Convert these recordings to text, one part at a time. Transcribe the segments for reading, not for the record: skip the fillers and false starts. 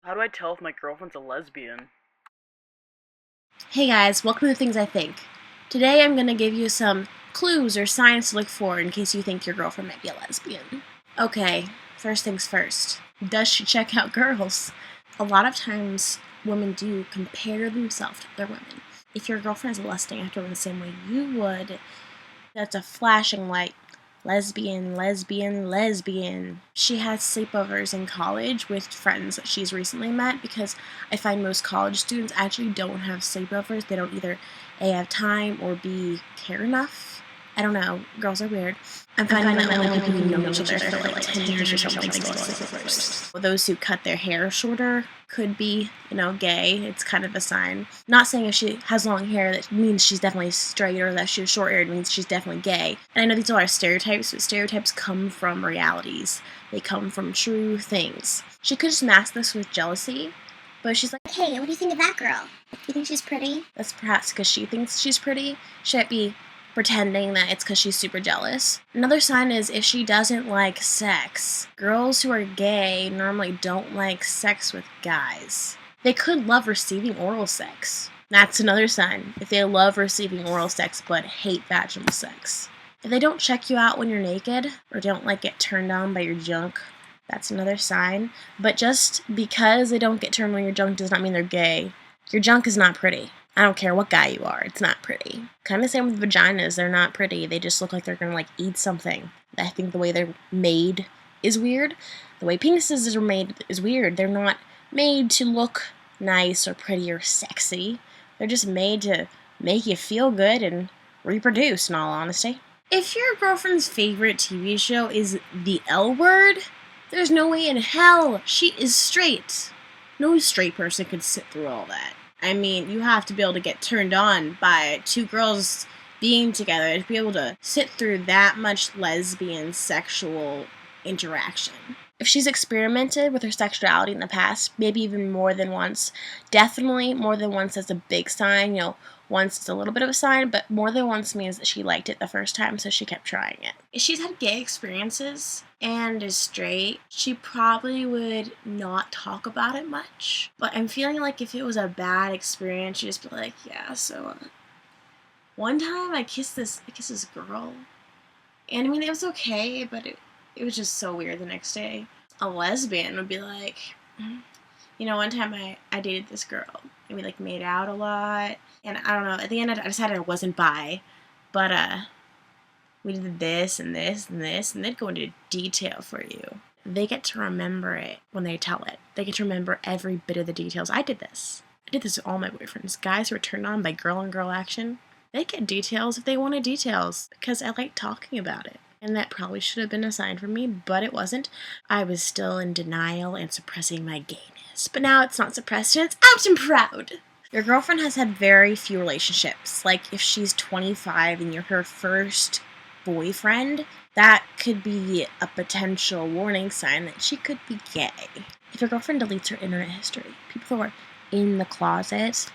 How do I tell if my girlfriend's a lesbian? Hey guys, welcome to Things I Think. Today I'm going to give you some clues or signs to look for in case you think your girlfriend might be a lesbian. Okay, first things first. Does she check out girls? A lot of times women do compare themselves to other women. If your girlfriend is lusting after women the same way you would, that's a flashing light. Lesbian, lesbian, lesbian. She has sleepovers in college with friends that she's recently met because I find most college students actually don't have sleepovers. They don't either A, have time, or B, care enough. I don't know. Girls are weird. I'm finding that only people who know each other for like 10 years or something still have sleepovers. Those who cut their hair shorter could be, gay. It's kind of a sign. Not saying if she has long hair that means she's definitely straight, or that she has short hair it means she's definitely gay. And I know these are all stereotypes, but stereotypes come from realities. They come from true things. She could just mask this with jealousy, but she's like, Hey, what do you think of that girl? You think she's pretty? That's perhaps because she thinks she's pretty. She might be pretending that it's because she's super jealous. Another sign is if she doesn't like sex. Girls who are gay normally don't like sex with guys. They could love receiving oral sex. That's another sign. If they love receiving oral sex but hate vaginal sex. If they don't check you out when you're naked or don't get turned on by your junk, that's another sign. But just because they don't get turned on your junk does not mean they're gay. Your junk is not pretty. I don't care what guy you are, it's not pretty. Kind of the same with vaginas, they're not pretty. They just look like they're gonna eat something. I think the way they're made is weird. The way penises are made is weird. They're not made to look nice or pretty or sexy. They're just made to make you feel good and reproduce, in all honesty. If your girlfriend's favorite TV show is The L Word, there's no way in hell she is straight. No straight person could sit through all that. I mean, you have to be able to get turned on by two girls being together to be able to sit through that much lesbian sexual interaction. If she's experimented with her sexuality in the past, maybe even more than once, definitely more than once is a big sign. Once is a little bit of a sign, but more than once means that she liked it the first time, so she kept trying it. If she's had gay experiences and is straight, she probably would not talk about it much. But I'm feeling like if it was a bad experience, she'd just be like, yeah, so one time I kissed this girl. And I mean, it was okay, but it was just so weird the next day. A lesbian would be like, one time I dated this girl, and we made out a lot, and I don't know, at the end I decided I wasn't bi, but we did this and this and this, and they'd go into detail for you. They get to remember it when they tell it. They get to remember every bit of the details. I did this with all my boyfriends. Guys who are turned on by girl on girl action, they get details if they wanted details, because I like talking about it. And that probably should have been a sign for me, but it wasn't. I was still in denial and suppressing my gayness. But now it's not suppressed, and it's out and proud. Your girlfriend has had very few relationships. If she's 25 and you're her first boyfriend, that could be a potential warning sign that she could be gay. If your girlfriend deletes her internet history, people who are in the closet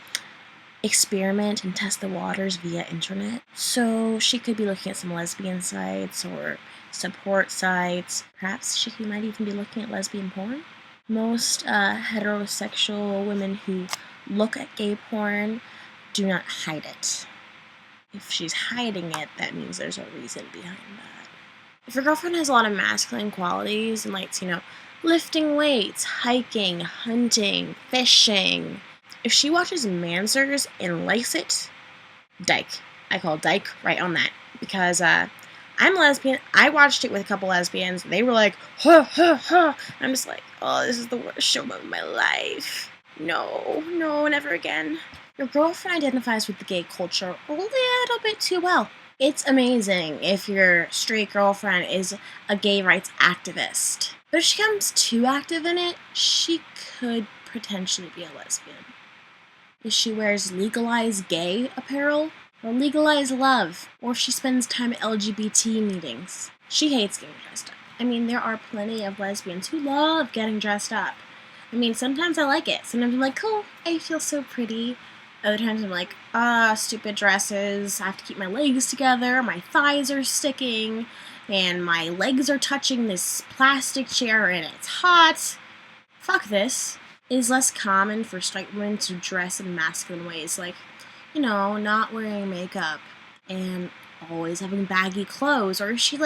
experiment and test the waters via internet. So she could be looking at some lesbian sites or support sites. Perhaps she might even be looking at lesbian porn. Most heterosexual women who look at gay porn do not hide it. If she's hiding it, that means there's a reason behind that. If your girlfriend has a lot of masculine qualities and likes, lifting weights, hiking, hunting, fishing, if she watches Mansers and likes it, dyke. I call dyke right on that. Because I'm lesbian. I watched it with a couple lesbians. They were like, ha, ha, ha. I'm just like, oh, this is the worst show of my life. No, never again. Your girlfriend identifies with the gay culture a little bit too well. It's amazing if your straight girlfriend is a gay rights activist. But if she becomes too active in it, she could potentially be a lesbian. If she wears legalized gay apparel, or legalized love, or if she spends time at LGBT meetings. She hates getting dressed up. I mean, there are plenty of lesbians who love getting dressed up. I mean, sometimes I like it. Sometimes I'm like, cool, I feel so pretty. Other times I'm like, stupid dresses. I have to keep my legs together, my thighs are sticking, and my legs are touching this plastic chair and it's hot. Fuck this. It is less common for straight women to dress in masculine ways, like, not wearing makeup and always having baggy clothes, or if she,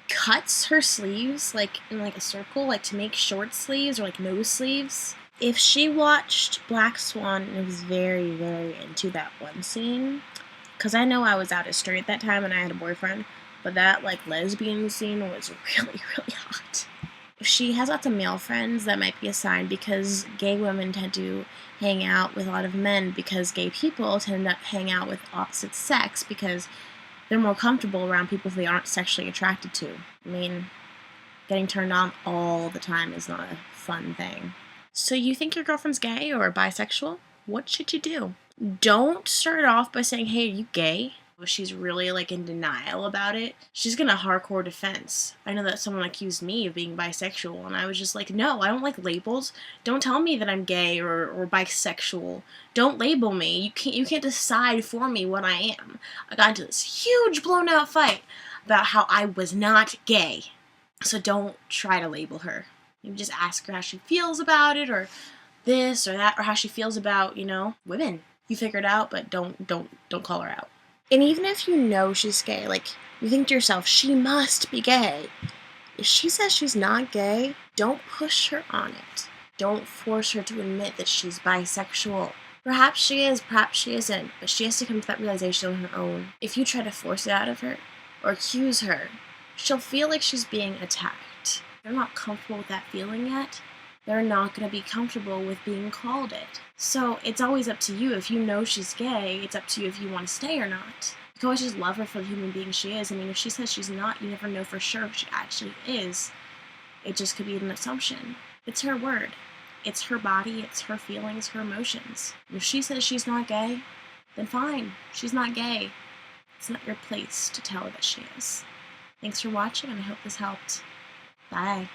cuts her sleeves, in, a circle, to make short sleeves or, no sleeves. If she watched Black Swan and was very, very into that one scene, because I know I was out as straight at that time and I had a boyfriend, but that, lesbian scene was really, really hot. If she has lots of male friends, that might be a sign, because gay women tend to hang out with a lot of men, because gay people tend to hang out with opposite sex because they're more comfortable around people they aren't sexually attracted to. I mean, getting turned on all the time is not a fun thing. So you think your girlfriend's gay or bisexual? What should you do? Don't start off by saying, hey, are you gay? If she's really in denial about it, she's gonna hardcore defense. I know that someone accused me of being bisexual, and I was just like, no, I don't like labels. Don't tell me that I'm gay or bisexual. Don't label me. You can't decide for me what I am. I got into this huge blown out fight about how I was not gay. So don't try to label her. You just ask her how she feels about it, or this or that, or how she feels about, women. You figure it out, but don't call her out. And even if you know she's gay, you think to yourself, she must be gay. If she says she's not gay, don't push her on it. Don't force her to admit that she's bisexual. Perhaps she is, perhaps she isn't, but she has to come to that realization on her own. If you try to force it out of her, or accuse her, she'll feel like she's being attacked. They're not comfortable with that feeling yet. They're not going to be comfortable with being called it. So it's always up to you. If you know she's gay, it's up to you if you want to stay or not. You can always just love her for the human being she is. I mean, if she says she's not, you never know for sure if she actually is. It just could be an assumption. It's her word. It's her body, it's her feelings, her emotions. If she says she's not gay, then fine. She's not gay. It's not your place to tell her that she is. Thanks for watching, and I hope this helped. Bye.